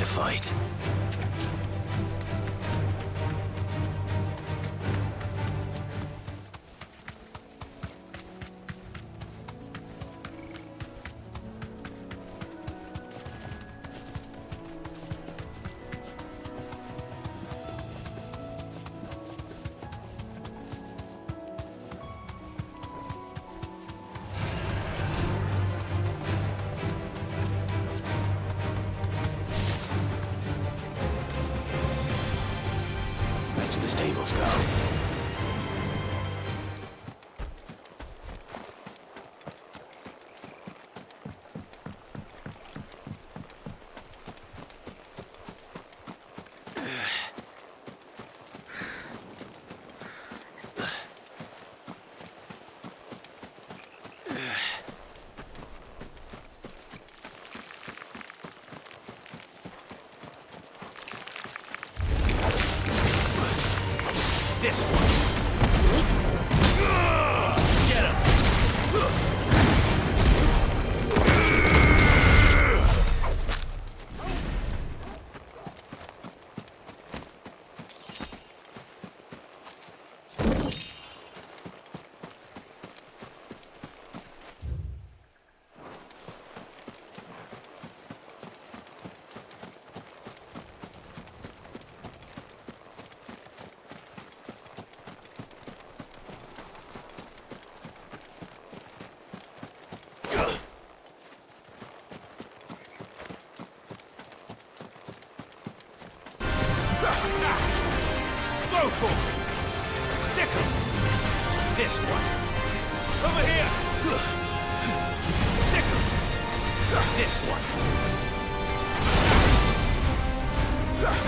to fight. Stables go. This one. Get him. Sickle! This one! Over here! Sickle! This one!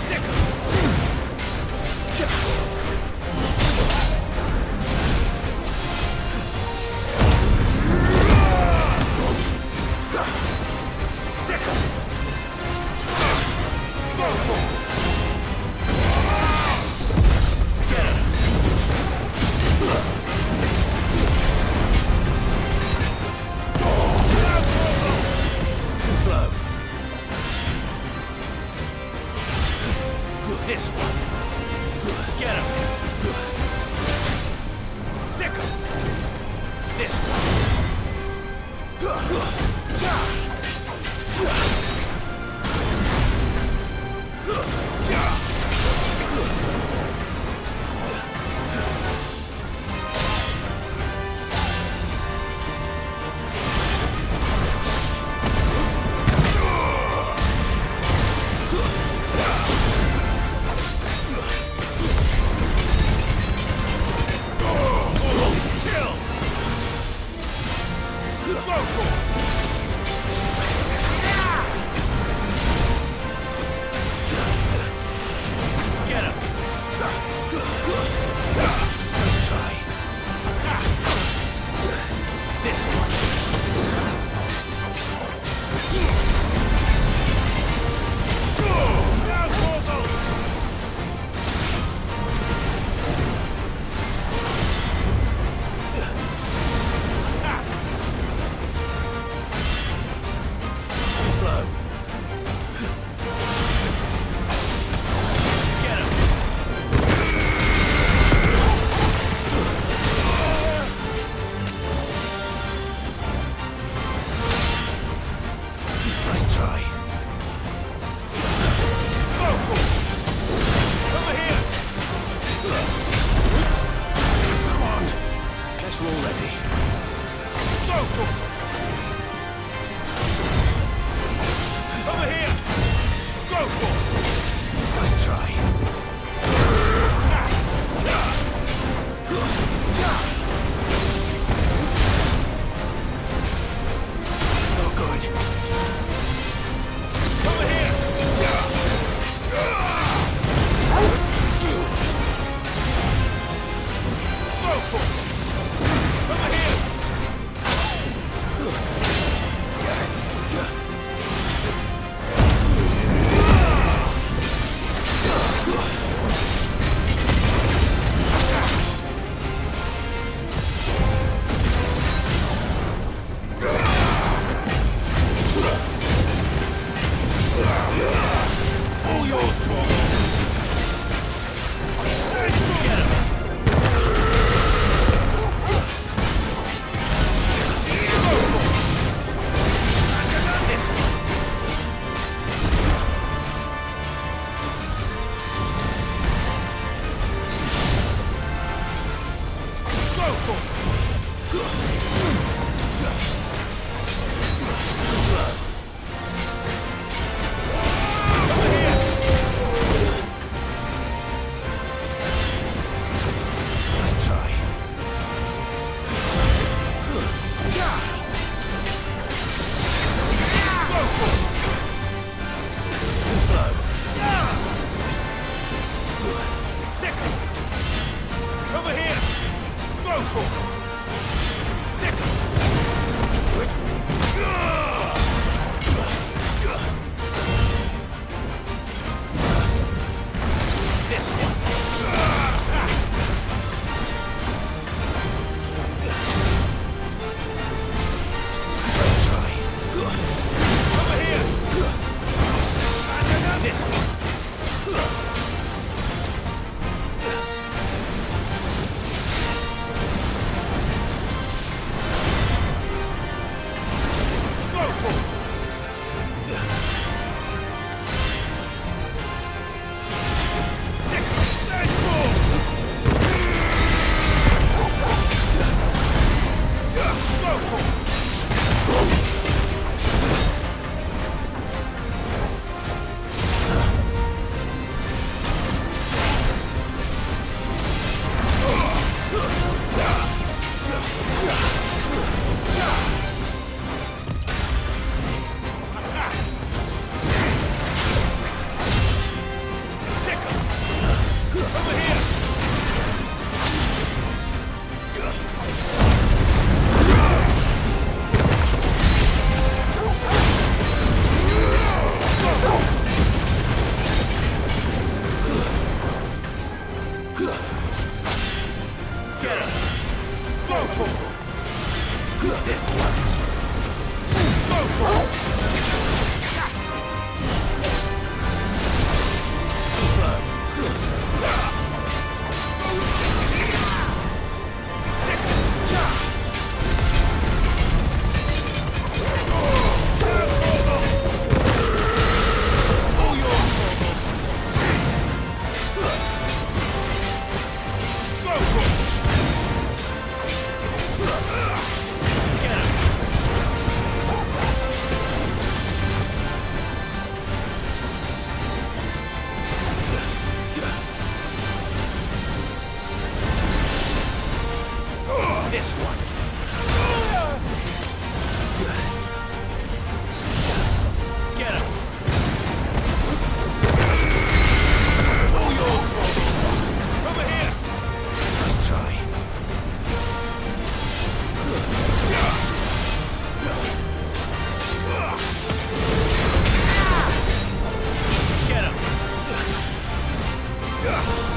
Sickle! This one. Get him. Sickle. This one.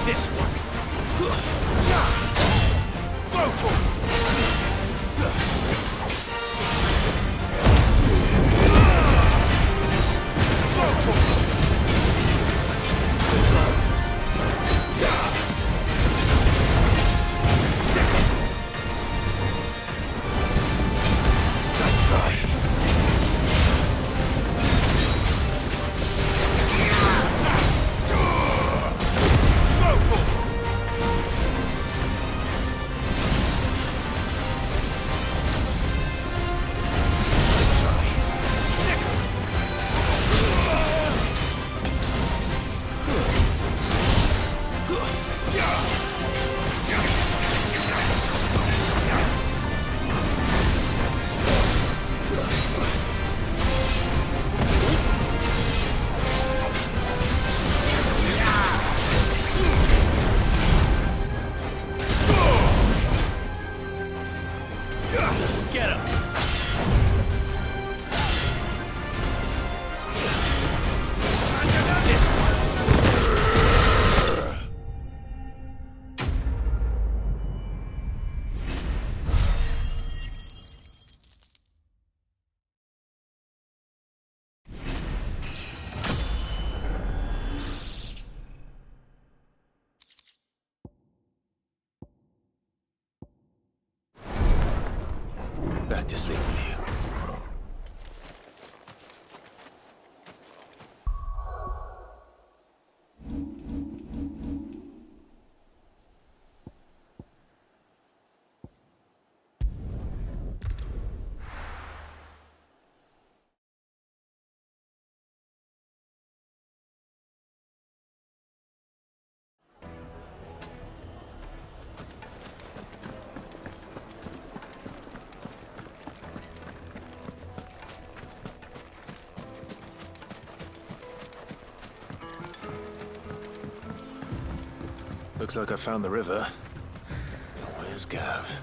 This one. Go for it. Get him! This one. Back to sleep with you. Looks like I found the river. Where's Gav?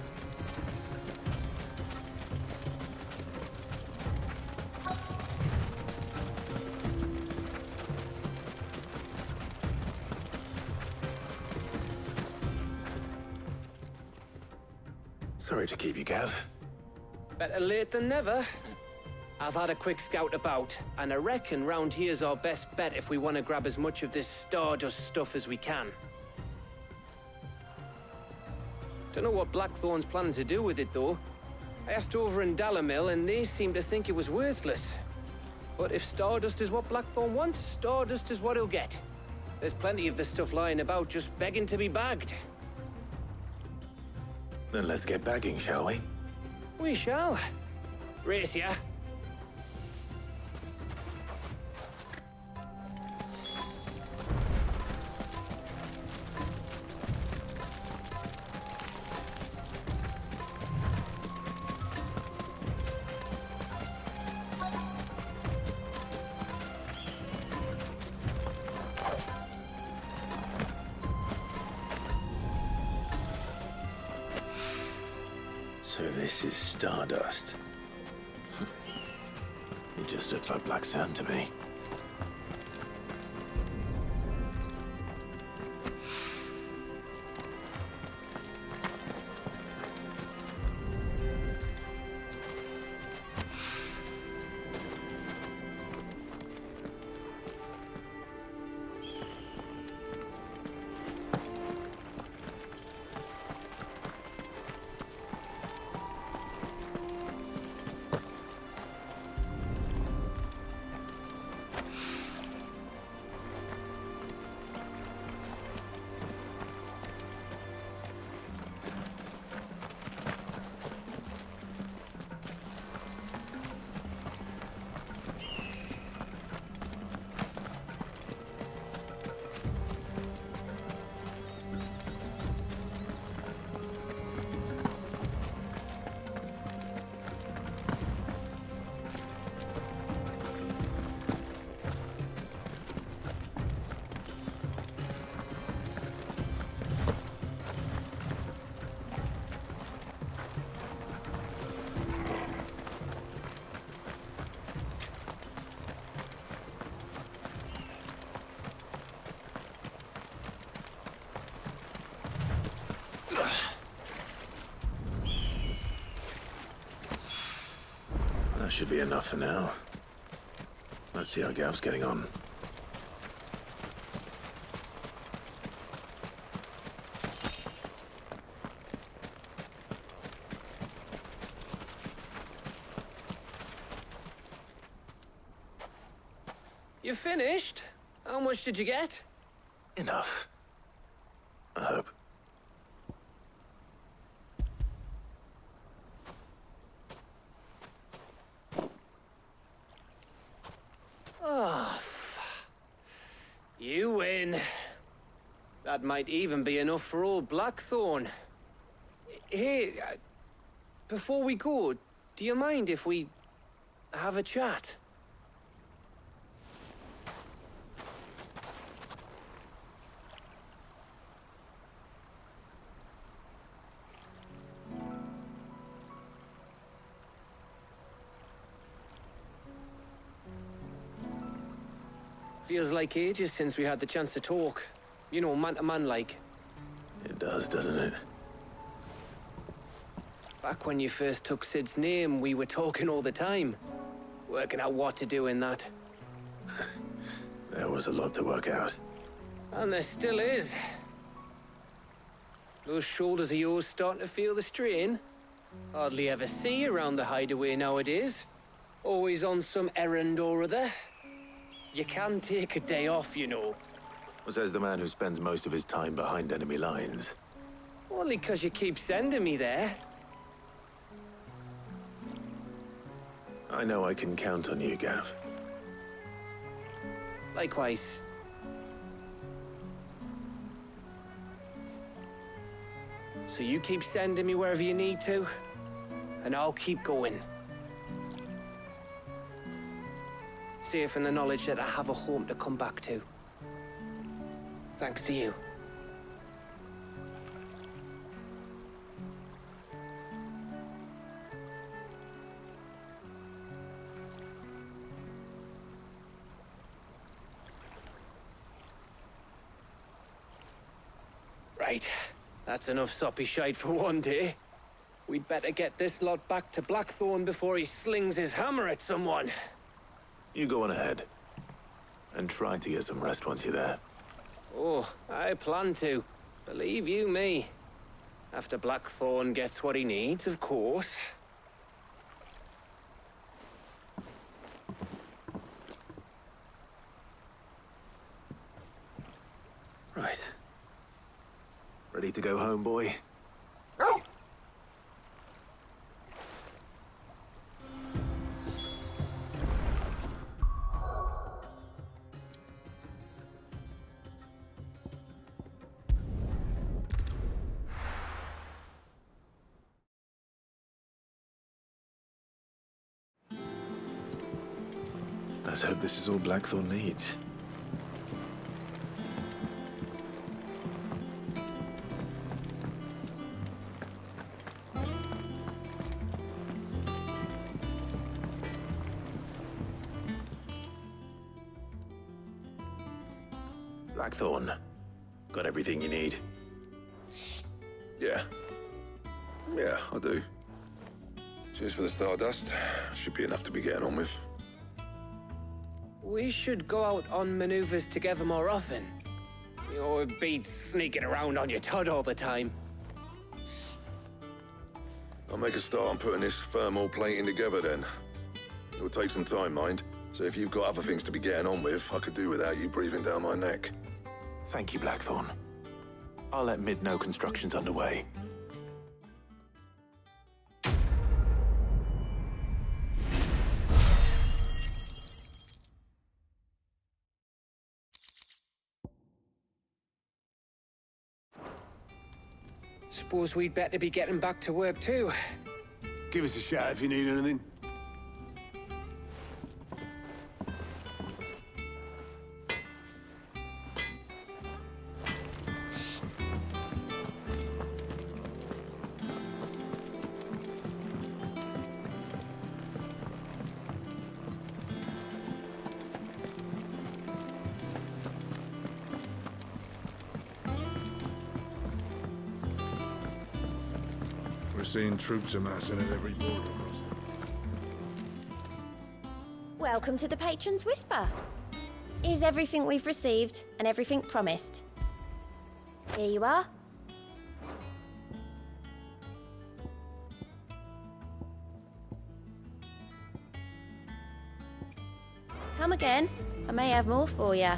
Sorry to keep you, Gav. Better late than never. I've had a quick scout about, and I reckon round here's our best bet if we want to grab as much of this Stardust stuff as we can. Don't know what Blackthorn's planning to do with it, though. I asked over in Dalamil, and they seem to think it was worthless. But if Stardust is what Blackthorn wants, Stardust is what he'll get. There's plenty of the stuff lying about, just begging to be bagged. Then let's get bagging, shall we? We shall. Race ya. So this is Stardust. It just looks like black sand to me. should be enough for now. Let's see how Gav's getting on. You finished? How much did you get? Enough. I hope. Oh, you win. That might even be enough for old Blackthorn. Hey, before we go, do you mind if we have a chat? Feels like ages since we had the chance to talk. You know, man to man like. It does, doesn't it? Back when you first took Sid's name, we were talking all the time. Working out what to do in that. There was a lot to work out. And there still is. Those shoulders of yours starting to feel the strain. Hardly ever see you around the hideaway nowadays. Always on some errand or other. You can take a day off, you know. Says the man who spends most of his time behind enemy lines. Only 'cause you keep sending me there. I know I can count on you, Gav. Likewise. So you keep sending me wherever you need to, and I'll keep going. Safe in the knowledge that I have a home to come back to. Thanks to you. Right. That's enough soppy shite for one day. We'd better get this lot back to Blackthorn before he slings his hammer at someone. You go on ahead. And try to get some rest once you're there. Oh, I plan to. Believe you me. After Blackthorn gets what he needs, of course. Right. Ready to go home, boy? Let's hope this is all Blackthorn needs. Blackthorn, got everything you need? Yeah. Yeah, I do. Cheers for the Stardust. Should be enough to be getting on with. We should go out on maneuvers together more often. You know, it beats sneaking around on your Todd all the time. I'll make a start on putting this thermal plating together then. It'll take some time, mind. So if you've got other things to be getting on with, I could do without you breathing down my neck. Thank you, Blackthorn. I'll let Mid know construction's underway. Suppose we'd better be getting back to work too. Give us a shout if you need anything. We're seeing troops amassing at every border crossing. Welcome to the Patron's Whisper. Is everything we've received and everything promised? Here you are. Come again. I may have more for you.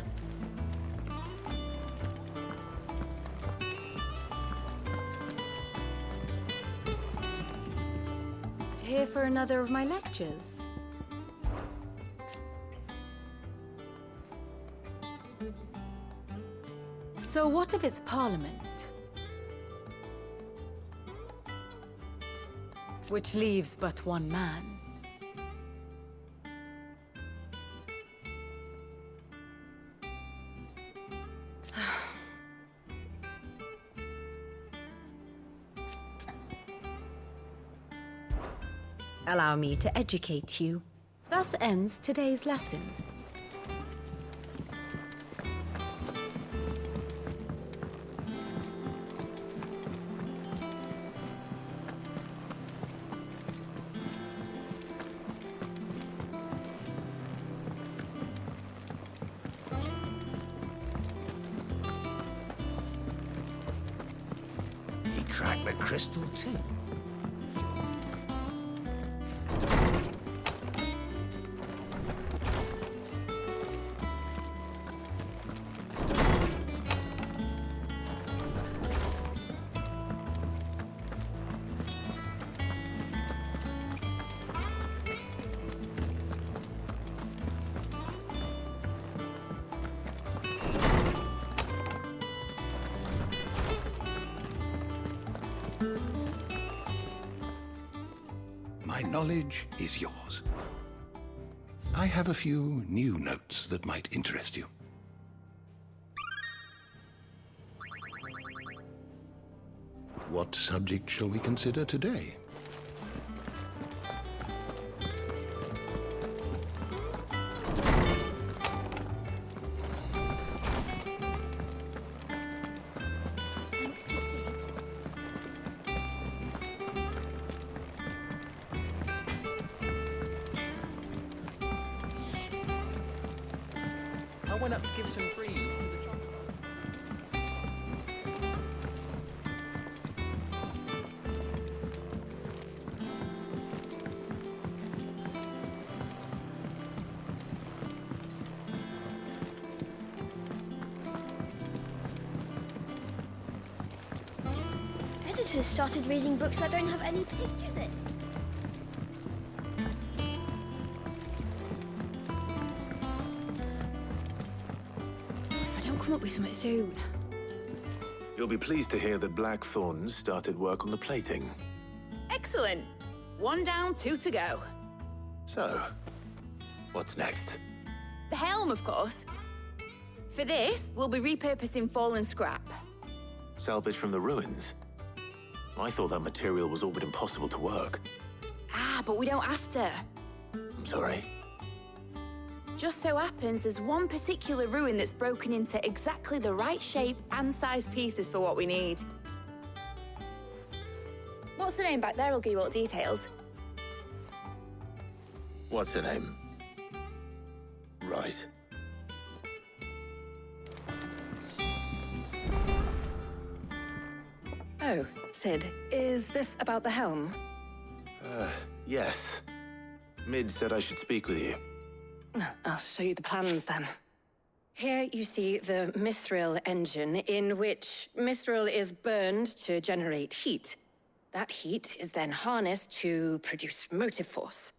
Here for another of my lectures? So what of its parliament? Which leaves but one man. Allow me to educate you. Thus ends today's lesson. He cracked the crystal too. My knowledge is yours. I have a few new notes that might interest you. What subject shall we consider today? Thanks to Sid. I went up to give some breeze to the chocolate. Editors started reading books that don't have any pictures in. If I don't come up with something soon. You'll be pleased to hear that Blackthorn's started work on the plating. Excellent. 1 down, 2 to go. So, what's next? The helm, of course. For this, we'll be repurposing fallen scrap. Salvage from the ruins? I thought that material was all but impossible to work. Ah, but we don't have to. I'm sorry. Just so happens there's one particular ruin that's broken into exactly the right shape and size pieces for what we need. What's the name back there? I'll give you all the details. What's her name? Right. Oh, Sid, is this about the helm? Yes. Mid said I should speak with you. I'll show you the plans then. Here you see the mithril engine, in which mithril is burned to generate heat. That heat is then harnessed to produce motive force.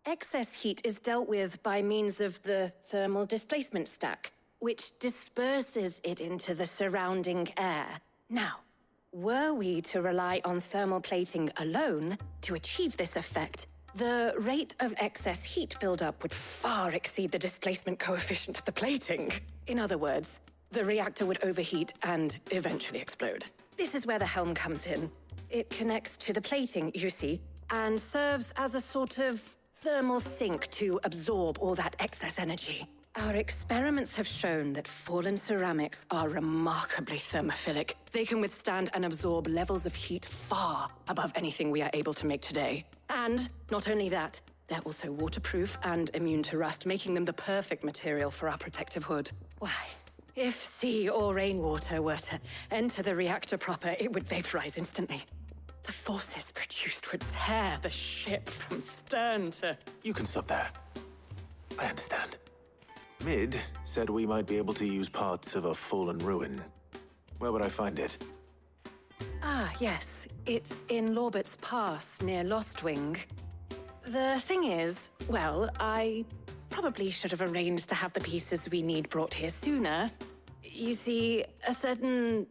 Excess heat is dealt with by means of the thermal displacement stack, which disperses it into the surrounding air. Now, were we to rely on thermal plating alone to achieve this effect, the rate of excess heat buildup would far exceed the displacement coefficient of the plating. In other words, the reactor would overheat and eventually explode. This is where the helm comes in. It connects to the plating, you see, and serves as a sort of thermal sink to absorb all that excess energy. Our experiments have shown that fallen ceramics are remarkably thermophilic. They can withstand and absorb levels of heat far above anything we are able to make today. And not only that, They're also waterproof and immune to rust, making them the perfect material for our protective hood. Why? If sea or rainwater were to enter the reactor proper, it would vaporize instantly. The forces produced would tear the ship from stern to... You can stop there. I understand. Mid said we might be able to use parts of a fallen ruin. Where would I find it? Ah, yes. It's in Lorbert's Pass, near Lostwing. The thing is, well, I probably should have arranged to have the pieces we need brought here sooner. You see, a certain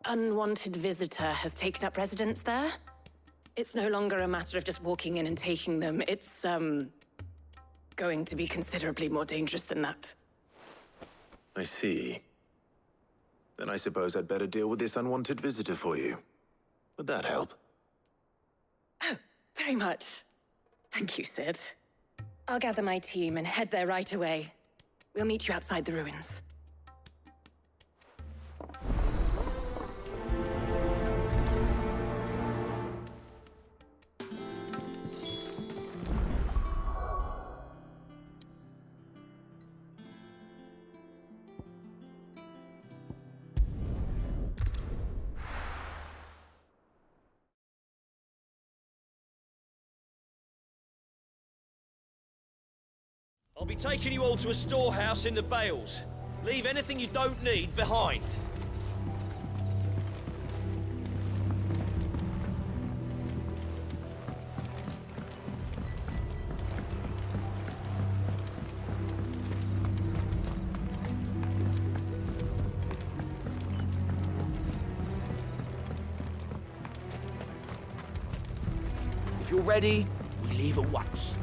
unwanted visitor has taken up residence there. It's no longer a matter of just walking in and taking them. It's, going to be considerably more dangerous than that. I see. Then I suppose I'd better deal with this unwanted visitor for you. Would that help? Oh, very much. Thank you, Sid. I'll gather my team and head there right away. We'll meet you outside the ruins. I'll be taking you all to a storehouse in the Bales. Leave anything you don't need behind. If you're ready, we leave at once.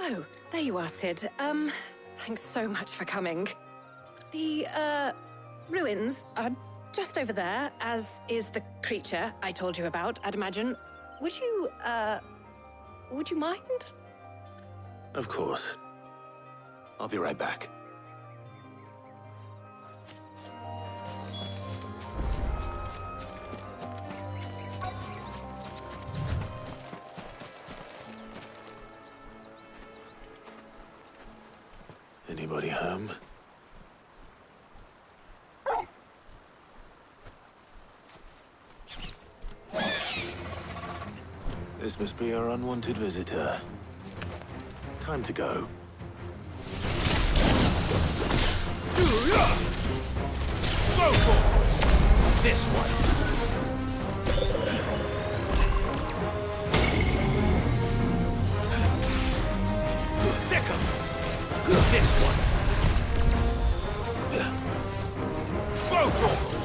Oh, there you are, Sid. Thanks so much for coming. The, ruins are just over there, as is the creature I told you about, I'd imagine. Would you mind? Of course. I'll be right back. Anybody home? This must be our unwanted visitor. Time to go. Go for this one. Second. This one. Photo.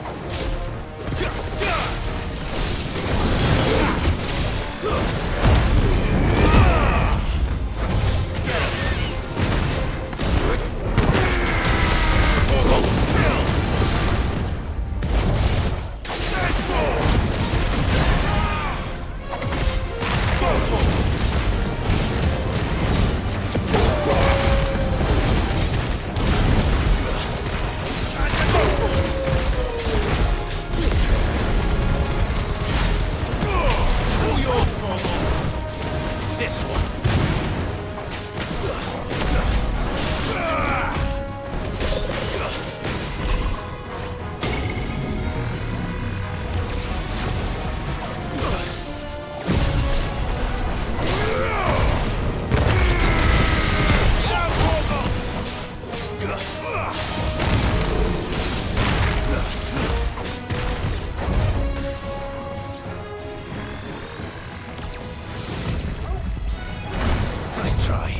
Nice try.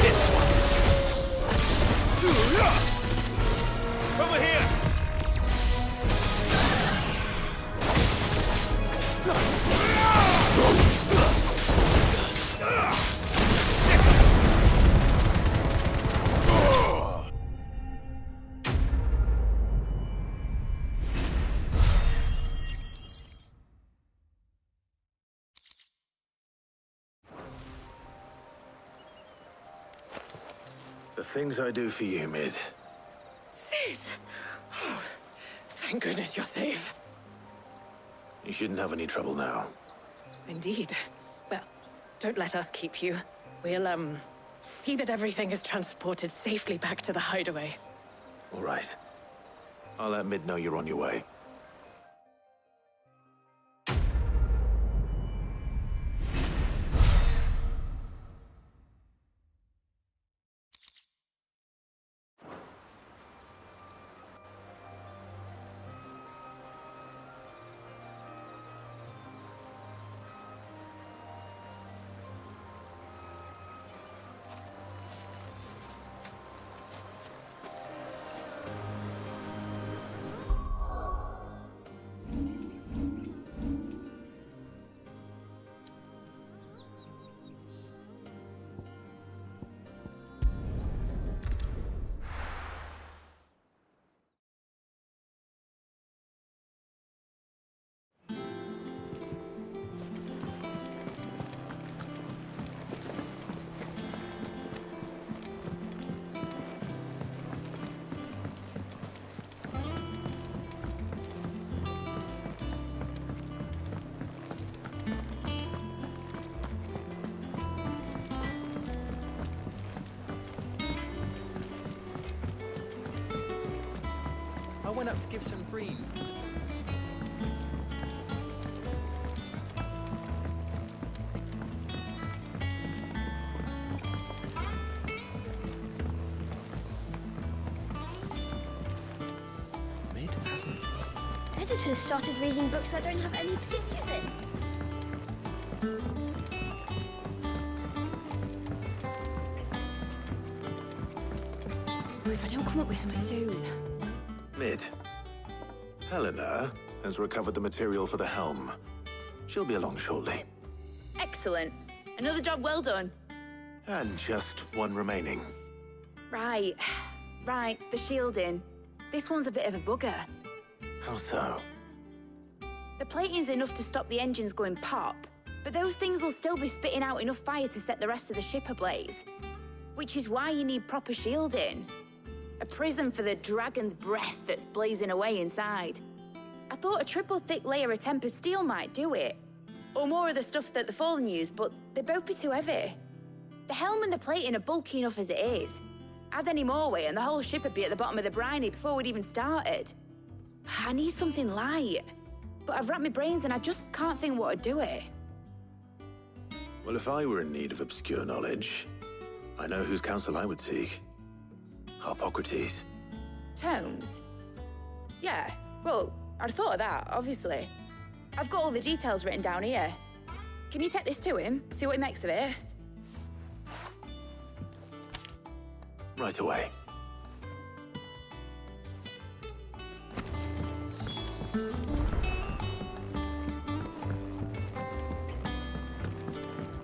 This one. Over here. The things I do for you, Mid. Sid! Oh, thank goodness you're safe. You shouldn't have any trouble now. Indeed. Well, don't let us keep you. We'll, see that everything is transported safely back to the hideaway. All right. I'll let Mid know you're on your way. I went up to give some greens. Mid hasn't. Editors started reading books that don't have any pictures in. If I don't come up with something soon. Mid. Helena has recovered the material for the helm. She'll be along shortly. Excellent. Another job well done. And just one remaining. Right. Right, the shielding. This one's a bit of a bugger. How so? The plating's enough to stop the engines going pop, but those things will still be spitting out enough fire to set the rest of the ship ablaze. Which is why you need proper shielding. A prism for the dragon's breath that's blazing away inside. I thought a triple thick layer of tempered steel might do it. Or more of the stuff that the Fallen use, but they'd both be too heavy. The helm and the plating are bulky enough as it is. Add any more weight and the whole ship would be at the bottom of the briny before we'd even started. I need something light. But I've racked my brains and I just can't think what would do it. Well, if I were in need of obscure knowledge, I know whose counsel I would seek. Harpocrates. Tomes? Yeah, well, I'd thought of that, obviously. I've got all the details written down here. Can you take this to him, see what he makes of it? Right away.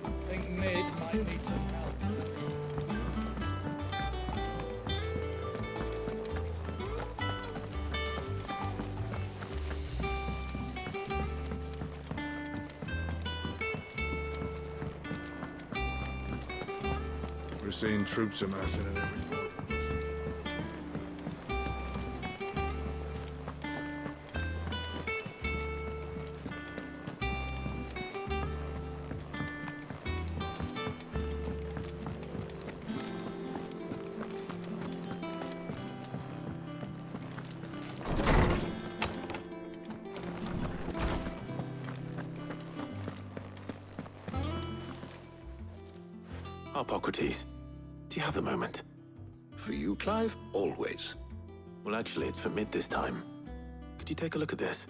I think Mid might need some help. We're seeing troops amassing at every port. Harpocrates, do you have the moment? For you, Clive, always. Well, actually, it's for Mid this time. Could you take a look at this?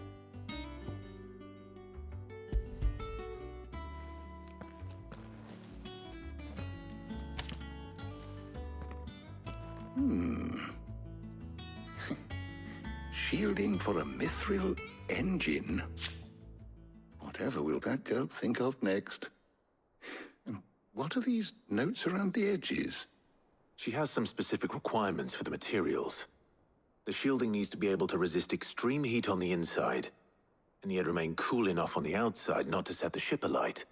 Shielding for a mithril engine. Whatever will that girl think of next? And what are these notes around the edges? She has some specific requirements for the materials. The shielding needs to be able to resist extreme heat on the inside, and yet remain cool enough on the outside not to set the ship alight,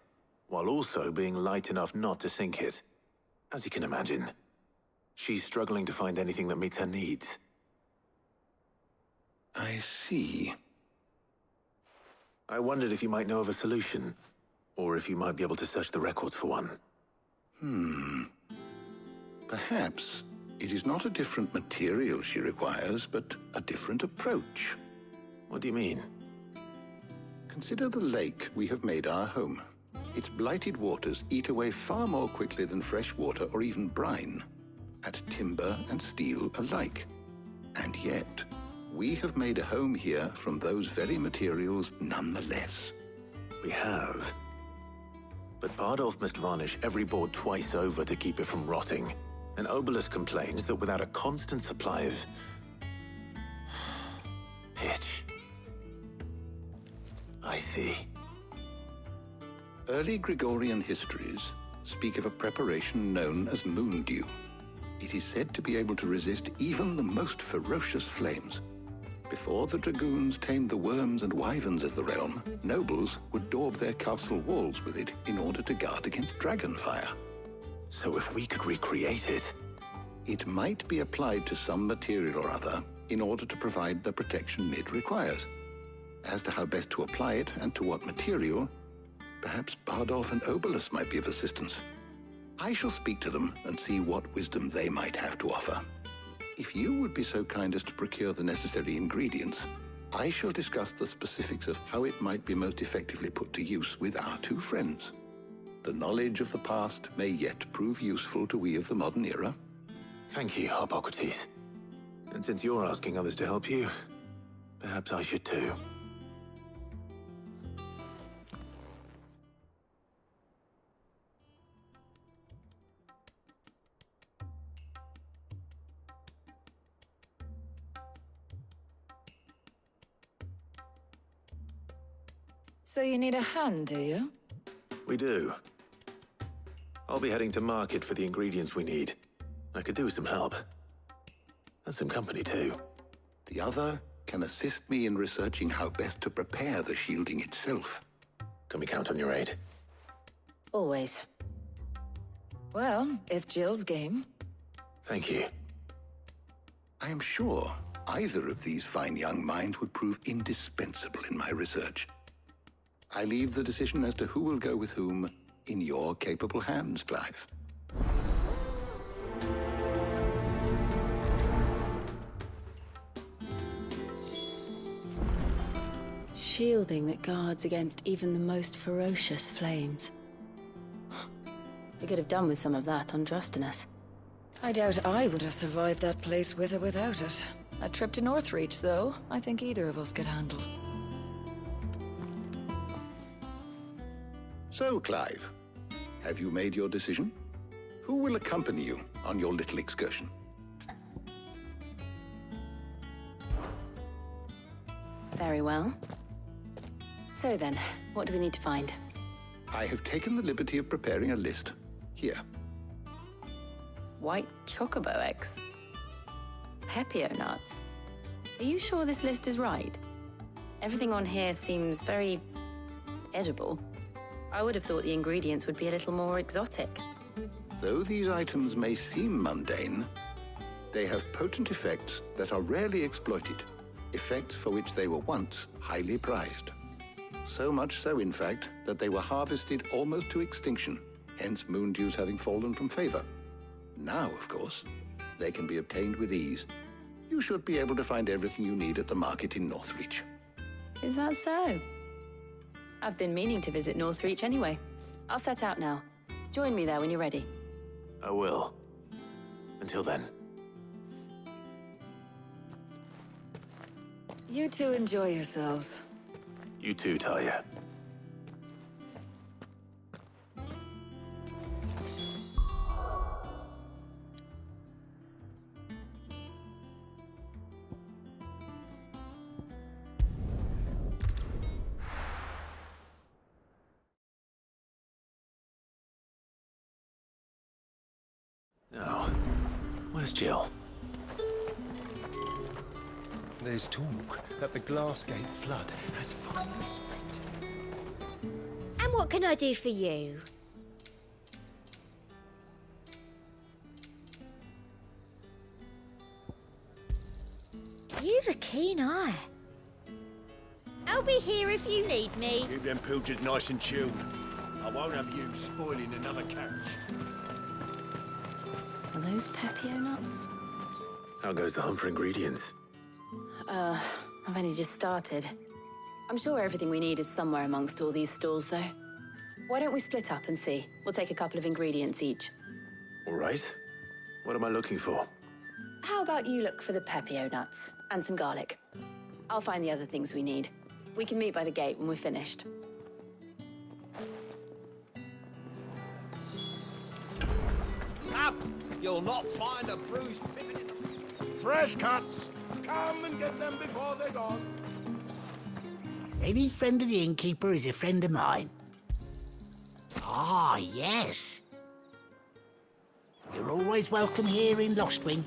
while also being light enough not to sink it. As you can imagine, she's struggling to find anything that meets her needs. I see. I wondered if you might know of a solution, or if you might be able to search the records for one. Perhaps it is not a different material she requires, but a different approach. What do you mean? Consider the lake we have made our home. Its blighted waters eat away far more quickly than fresh water or even brine, at timber and steel alike. And yet, we have made a home here from those very materials nonetheless. We have. But Bardolph must varnish every board twice over to keep it from rotting. And Obelus complains that without a constant supply of pitch. I see. Early Gregorian histories speak of a preparation known as moon dew. It is said to be able to resist even the most ferocious flames. Before the dragoons tamed the worms and wyverns of the realm, nobles would daub their castle walls with it in order to guard against dragon fire. So if we could recreate it... It might be applied to some material or other in order to provide the protection Mid requires. As to how best to apply it and to what material, perhaps Bardolph and Obelus might be of assistance. I shall speak to them and see what wisdom they might have to offer. If you would be so kind as to procure the necessary ingredients, I shall discuss the specifics of how it might be most effectively put to use with our two friends. The knowledge of the past may yet prove useful to we of the modern era. Thank you, Harpocrates. And since you're asking others to help you, perhaps I should too. So you need a hand, do you? We do. I'll be heading to market for the ingredients we need. I could do with some help. And some company, too. The other can assist me in researching how best to prepare the shielding itself. Can we count on your aid? Always. Well, if Jill's game. Thank you. I am sure either of these fine young minds would prove indispensable in my research. I leave the decision as to who will go with whom in your capable hands, Clive. Shielding that guards against even the most ferocious flames. You could have done with some of that on Drustinus. I doubt I would have survived that place with or without it. A trip to Northreach, though, I think either of us could handle. So, Clive, have you made your decision? Who will accompany you on your little excursion? Very well. So then, what do we need to find? I have taken the liberty of preparing a list. Here. White chocobo eggs. Pepio nuts. Are you sure this list is right? Everything on here seems very edible. I would have thought the ingredients would be a little more exotic. Though these items may seem mundane, they have potent effects that are rarely exploited, effects for which they were once highly prized. So much so, in fact, that they were harvested almost to extinction, hence moon dews having fallen from favor. Now, of course, they can be obtained with ease. You should be able to find everything you need at the market in Northreach. Is that so? I've been meaning to visit Northreach anyway. I'll set out now. Join me there when you're ready. I will. Until then. You two enjoy yourselves. You too, Talia. Now, where's Jill? There's talk that the Glassgate flood has finally spread. And what can I do for you? You've a keen eye. I'll be here if you need me. Keep them pilchards nice and chilled. I won't have you spoiling another catch. Are those Pepio nuts? How goes the hunt for ingredients? I've only just started. I'm sure everything we need is somewhere amongst all these stalls, though. Why don't we split up and see? We'll take a couple of ingredients each. All right. What am I looking for? How about you look for the Pepio nuts and some garlic? I'll find the other things we need. We can meet by the gate when we're finished. Up! You'll not find a bruised pippin in the... Fresh cuts! Come and get them before they're gone. Any friend of the innkeeper is a friend of mine. Ah, yes. You're always welcome here in Lostwing.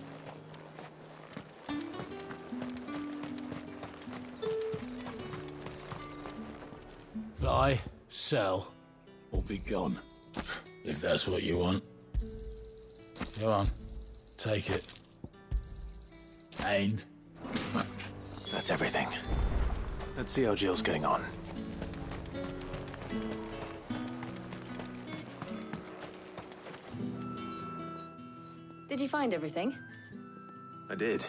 Buy, sell, or be gone. If that's what you want. Go on, take it. And? That's everything. Let's see how Jill's getting on. Did you find everything? I did.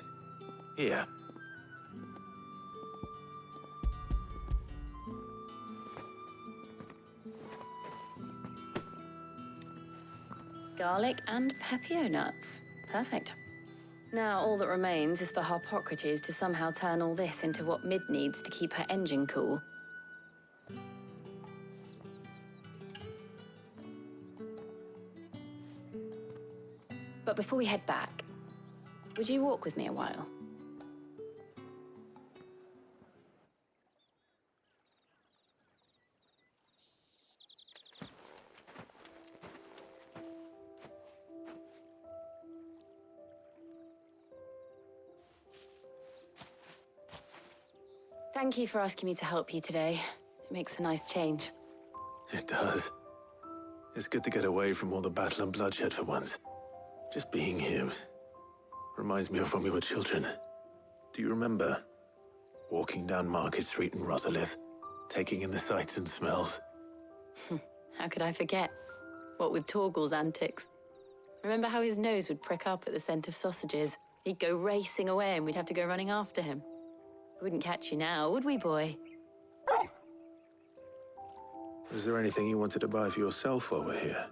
Here. Garlic and Pepio nuts. Perfect. Now, all that remains is for Harpocrates to somehow turn all this into what Mid needs to keep her engine cool. But before we head back, would you walk with me a while? Thank you for asking me to help you today. It makes a nice change. It does. It's good to get away from all the battle and bloodshed for once. Just being here reminds me of when we were children. Do you remember? Walking down Market Street in Rosalith, taking in the sights and smells. How could I forget? What with Torgal's antics. Remember how his nose would prick up at the scent of sausages? He'd go racing away and we'd have to go running after him. We wouldn't catch you now, would we, boy? Is there anything you wanted to buy for yourself while we're here?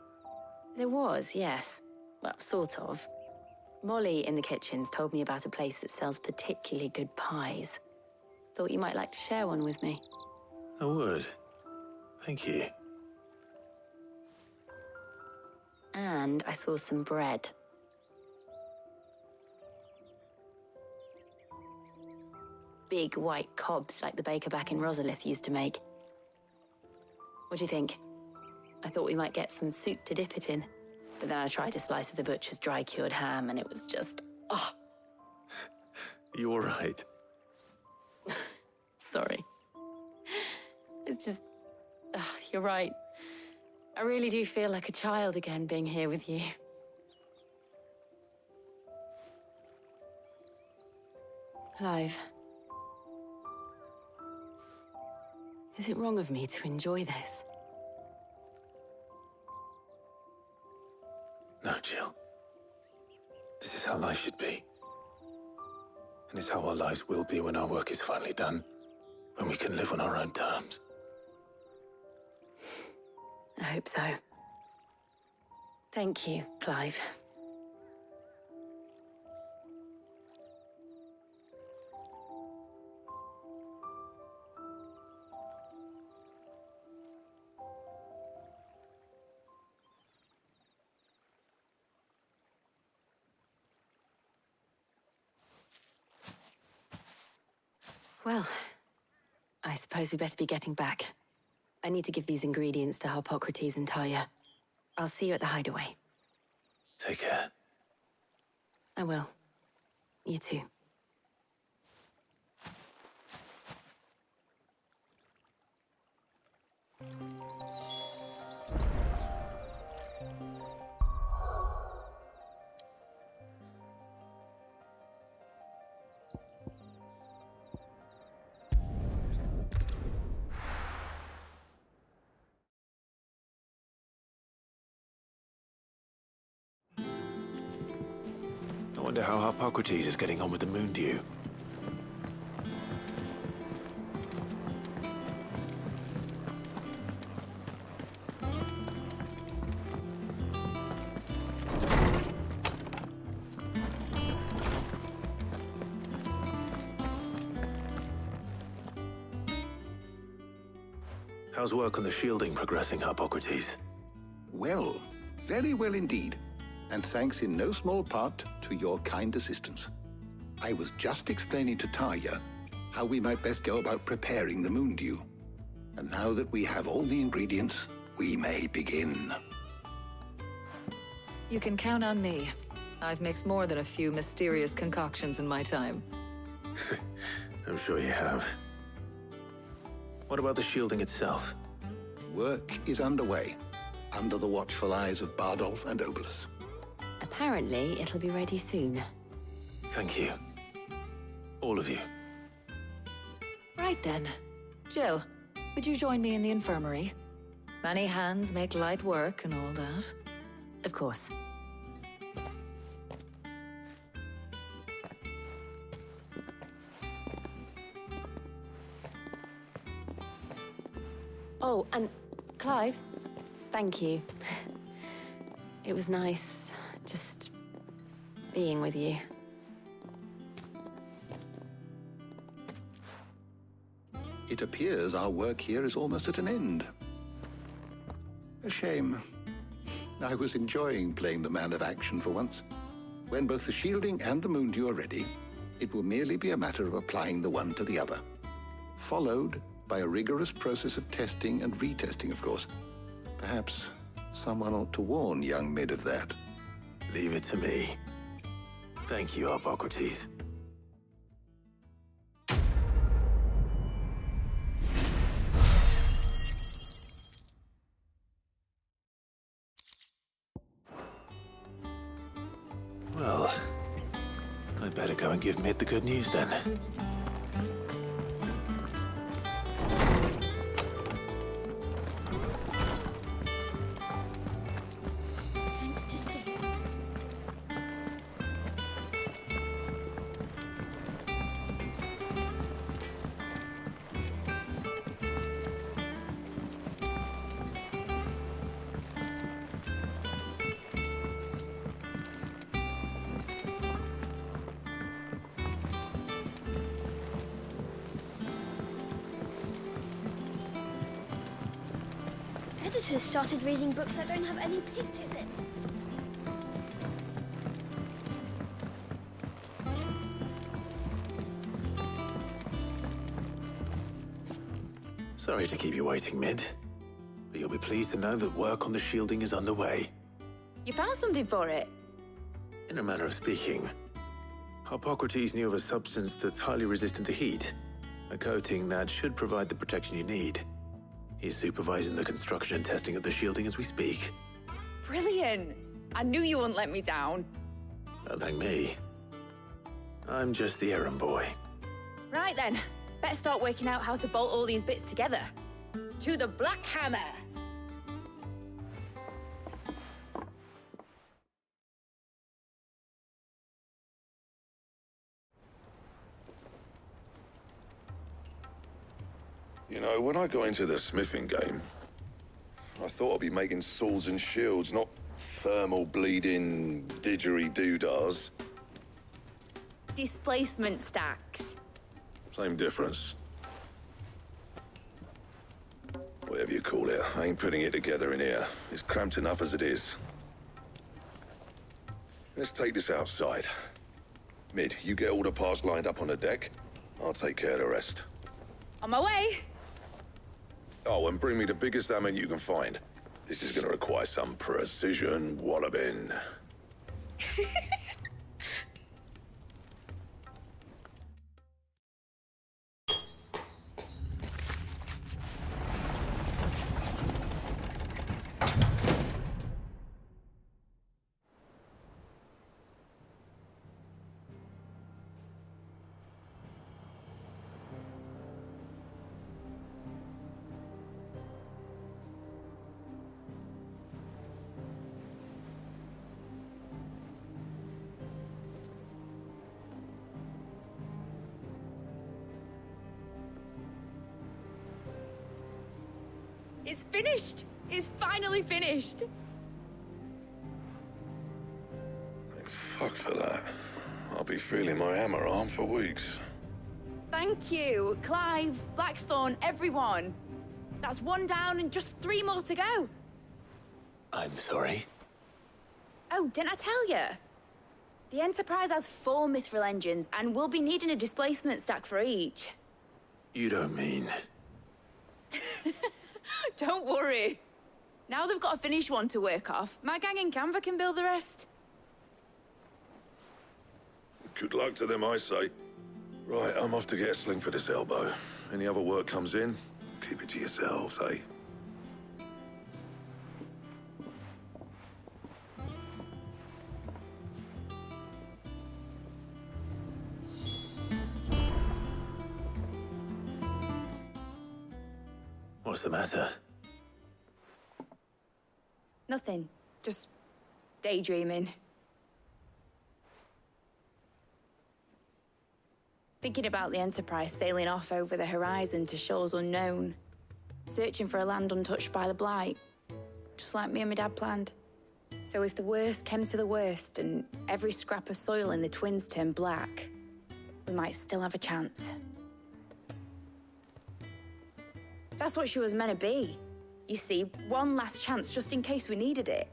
There was, yes. Well, sort of. Molly in the kitchens told me about a place that sells particularly good pies. Thought you might like to share one with me. I would. Thank you. And I saw some bread. Big white cobs like the baker back in Rosalith used to make. What do you think? I thought we might get some soup to dip it in. But then I tried a slice of the butcher's dry-cured ham and it was just... oh! You all right? Sorry. It's just... you're right. I really do feel like a child again being here with you. Clive. Is it wrong of me to enjoy this? No, Jill. This is how life should be. And it's how our lives will be when our work is finally done. When we can live on our own terms. I hope so. Thank you, Clive. Well, I suppose we better be getting back. I need to give these ingredients to Harpocrates and Talia. I'll see you at the hideaway. Take care. I will. You too. I wonder how Harpocrates is getting on with the moon dew. How's work on the shielding progressing, Harpocrates? Well, very well indeed. And thanks in no small part to your kind assistance. I was just explaining to Talia how we might best go about preparing the moon dew. And now that we have all the ingredients, we may begin. You can count on me. I've mixed more than a few mysterious concoctions in my time. I'm sure you have. What about the shielding itself? Work is underway, under the watchful eyes of Bardolph and Obolus. Apparently, it'll be ready soon. Thank you. All of you. Right then. Jill, would you join me in the infirmary? Many hands make light work and all that. Of course. Oh, and Clive, thank you. It was nice just being with you. It appears our work here is almost at an end. A shame. I was enjoying playing the man of action for once. When both the shielding and the moon dew are ready, it will merely be a matter of applying the one to the other. Followed by a rigorous process of testing and retesting, of course. Perhaps someone ought to warn young Mid of that. Leave it to me. Thank you, Harpocrates. Well, I'd better go and give Mid the good news then. editors started reading books that don't have any pictures in. Sorry to keep you waiting, Mid. But you'll be pleased to know that work on the shielding is underway. You found something for it? In a manner of speaking, Hippocrates knew of a substance that's highly resistant to heat. A coating that should provide the protection you need. He's supervising the construction and testing of the shielding as we speak. Brilliant! I knew you wouldn't let me down. Don't thank me. I'm just the errand boy. Right then, better start working out how to bolt all these bits together. To the Black Hammer! You know, when I got into the smithing game, I thought I'd be making swords and shields, not thermal bleeding didgeridoo-dahs. Displacement stacks. Same difference. Whatever you call it, I ain't putting it together in here. It's cramped enough as it is. Let's take this outside. Mid, you get all the parts lined up on the deck. I'll take care of the rest. On my way! Oh, and bring me the biggest hammer you can find. This is gonna require some precision walloping. It's finished! It's finally finished! Thank fuck for that. I'll be feeling my hammer arm for weeks. Thank you, Clive, Blackthorn, everyone. That's one down and just 3 more to go. I'm sorry. Oh, didn't I tell you? The Enterprise has 4 mithril engines, and we'll be needing a displacement stack for each. You don't mean... Don't worry. Now they've got a finished one to work off. My gang in Canva can build the rest. Good luck to them, I say. Right, I'm off to get a sling for this elbow. Any other work comes in, keep it to yourselves, eh? What's the matter? Nothing. Just daydreaming. Thinking about the Enterprise sailing off over the horizon to shores unknown. Searching for a land untouched by the Blight. Just like me and my dad planned. So if the worst came to the worst and every scrap of soil in the Twins turned black, we might still have a chance. That's what she was meant to be. You see, one last chance just in case we needed it.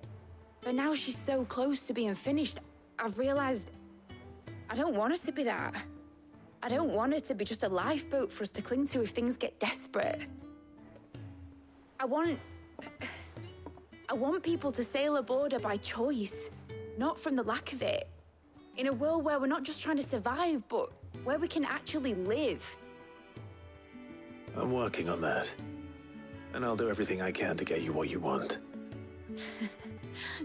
But now she's so close to being finished, I've realized I don't want her to be that. I don't want her to be just a lifeboat for us to cling to if things get desperate. I want people to sail aboard her by choice, not from the lack of it. In a world where we're not just trying to survive, but where we can actually live. I'm working on that. And I'll do everything I can to get you what you want.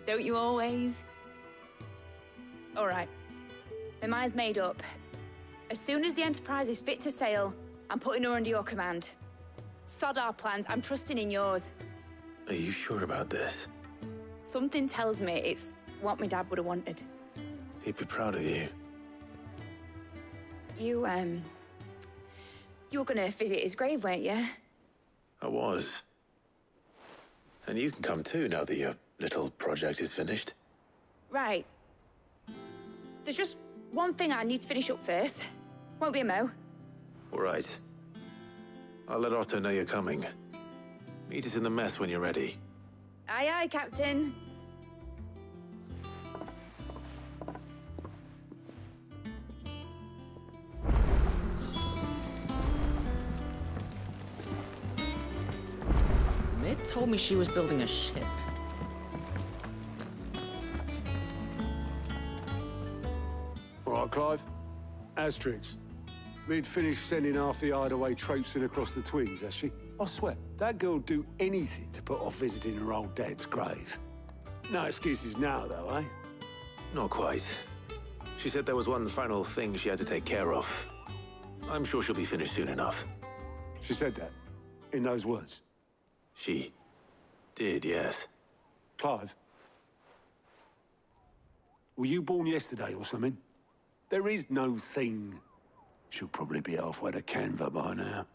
Don't you always? All right. My mind's made up. As soon as the Enterprise is fit to sail, I'm putting her under your command. Sod our plans, I'm trusting in yours. Are you sure about this? Something tells me it's what my dad would have wanted. He'd be proud of you. You were gonna visit his grave, weren't you? I was. And you can come too now that your little project is finished. Right. There's just one thing I need to finish up first. Won't be a mo. All right. I'll let Otto know you're coming. Meet us in the mess when you're ready. Aye, aye, Captain. Mid told me she was building a ship. All right, Clive. Asterix. Mid finished sending half the hideaway traipsing across the Twins, has she? I swear, that girl'd do anything to put off visiting her old dad's grave. No excuses now, though, eh? Not quite. She said there was one final thing she had to take care of. I'm sure she'll be finished soon enough. She said that? In those words? She did, yes. Clive? Were you born yesterday or something? There is no thing. She'll probably be halfway to Canva by now.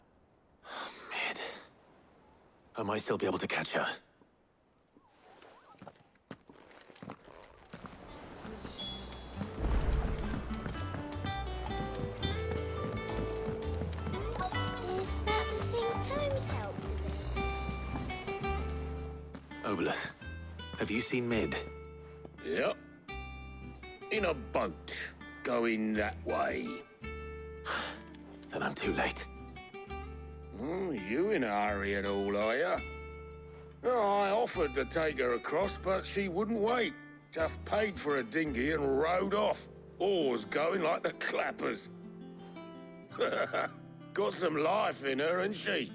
Mid. I might still be able to catch her. Is that the thing Tomes helped with? Obolus, have you seen Mid? Yep. In a boat, going that way. Then I'm too late. You in a hurry at all, are you? Oh, I offered to take her across, but she wouldn't wait. Just paid for a dinghy and rowed off. Oars going like the clappers. Got some life in her, ain't she?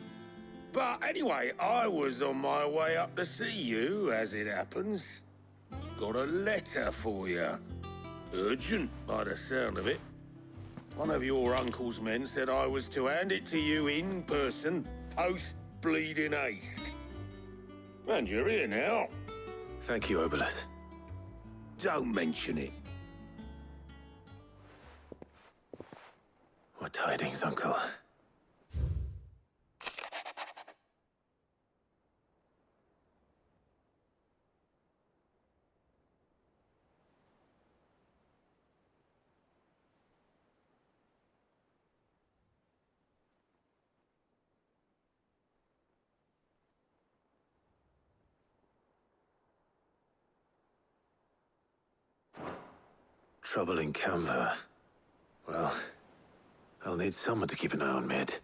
But anyway, I was on my way up to see you, as it happens. Got a letter for you. Urgent, by the sound of it. One of your uncle's men said I was to hand it to you in person, post-bleeding haste. And you're here now. Thank you, Obolus. Don't mention it. What tidings, Uncle? Trouble in Canva. Well, I'll need someone to keep an eye on Mid.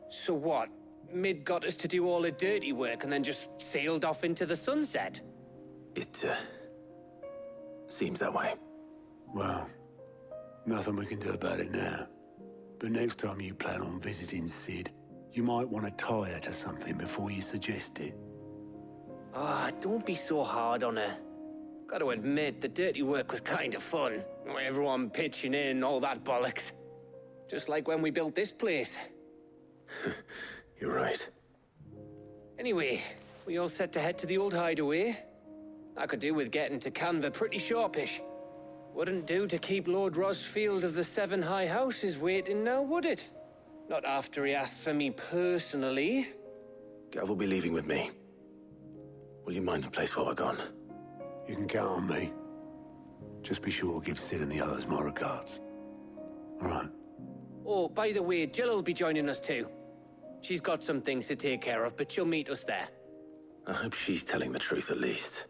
So what? Mid got us to do all the dirty work and then just sailed off into the sunset? It, seems that way. Well, nothing we can do about it now. But next time you plan on visiting Sid, you might want to tie her to something before you suggest it. Ah, don't be so hard on her. Got to admit, the dirty work was kind of fun. Everyone pitching in, all that bollocks. Just like when we built this place. You're right. Anyway, we all set to head to the old hideaway. I could do with getting to Canva pretty sharpish. Wouldn't do to keep Lord Rosfield of the Seven High Houses waiting now, would it? Not after he asked for me personally. Gav will be leaving with me. Will you mind the place while we're gone? You can count on me. Just be sure to give Sid and the others my regards. All right. Oh, by the way, Jill will be joining us too. She's got some things to take care of, but she'll meet us there. I hope she's telling the truth at least.